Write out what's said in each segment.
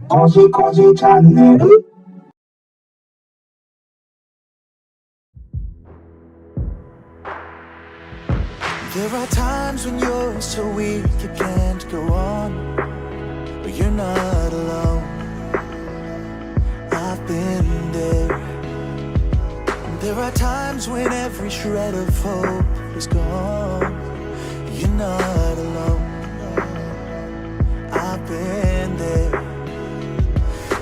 コジコジチャンネル。There are times when you're so weak you can't go on, but you're not alone. I've been there. There are times when every shred of hope is gone. You're not alone. I've been there.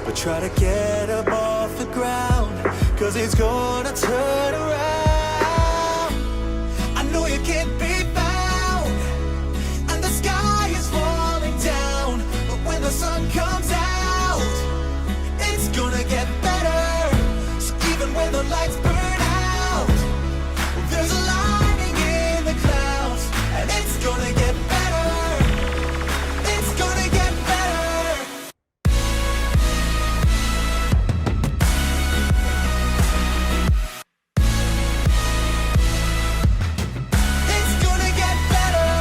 But try to get up off the ground, 'cause it's gonna turn around. I know you can't be found, and the sky is falling down. But when the sun comes out, it's gonna get better. So even when the lights burn out, there's a lining in the clouds, and it's gonna get better. It's gonna get better. It's gonna get better.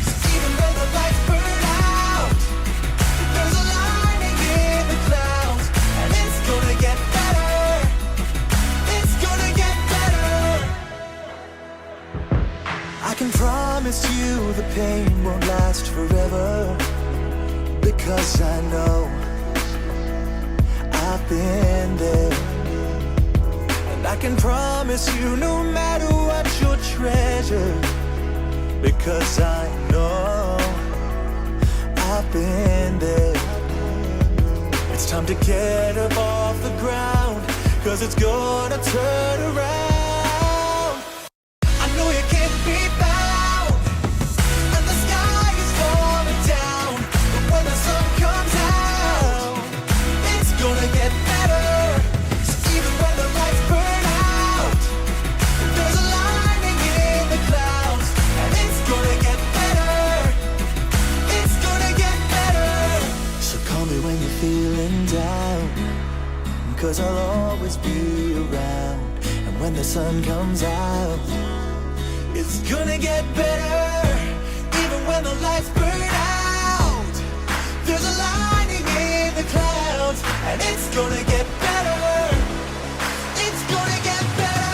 So even when the lights burn out, there's a lining in the clouds, and it's gonna get better. It's gonna get better. I can promise you the pain won't last forever, because I know I've been there. And I can promise you no matter what you'll treasure, because I know I've been there. It's time to get up off the ground, 'cause it's gonna turn around. I know you can't be found, and the sky is falling down. But when the sun comes out, it's gonna get better. So even when the lights burn out, there's a lining in the clouds, and it's gonna get better. It's gonna get better. So call me when you're feeling down, 'cause I'll always be around. And when the sun comes out, it's gonna get better. Even when the lights burn out, there's a lining in the clouds, and it's gonna get better. It's gonna get better.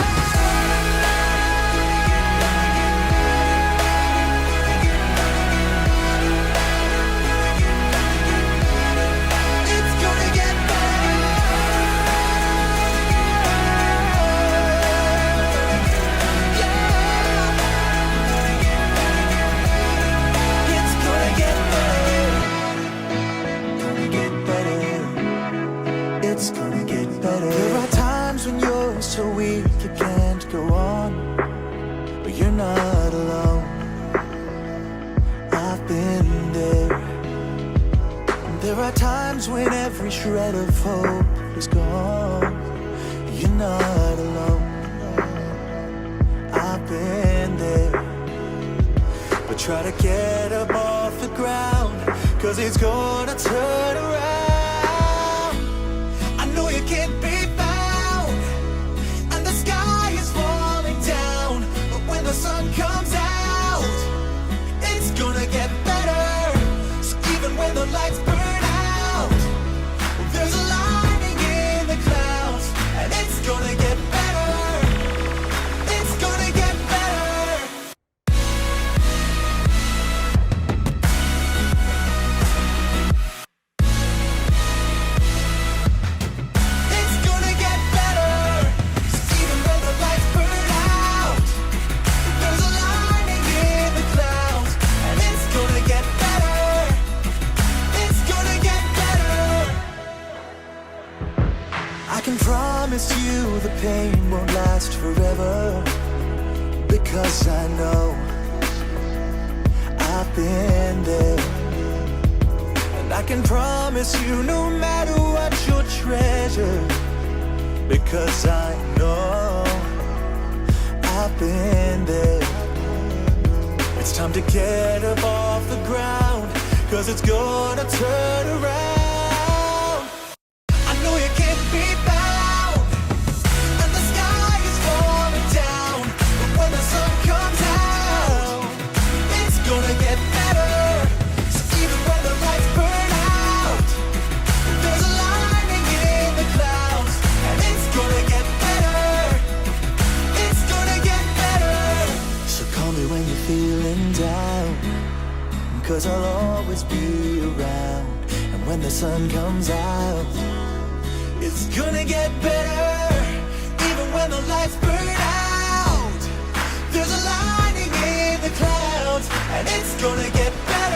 It's gonna get better. Yeah. It's gonna get better. Gonna get better. It's gonna get better. There are times when you're so weak you can't go on, but you're not alone. I've been there. There are times when every shred of hope is gone. You're not alone. I've been there. But try to get up off the ground, 'cause it's gonna turn around. I know you can't be found, and the sky is falling down. But when the sun comes out, it's gonna get better. So even when the lights burn out, there's a lining in the clouds, and it's gonna get better. It's gonna get better. It's gonna get better. So even when the lights burn out, there's a lining in the clouds, and it's gonna get better. It's gonna get better. I can promise you the pain won't last forever, because I know I've been there. And I can promise you no matter what you'll treasure, because I know I've been there. It's time to get up off the ground, 'cause it's gonna turn around. I know you can't be found, and the sky is falling down. But when the sun comes out, it's gonna get better. So even when the lights burn out, 'cause I'll always be around. And when the sun comes out, it's gonna get better. Even when the lights burn out, there's a lining in the clouds, and it's gonna get better.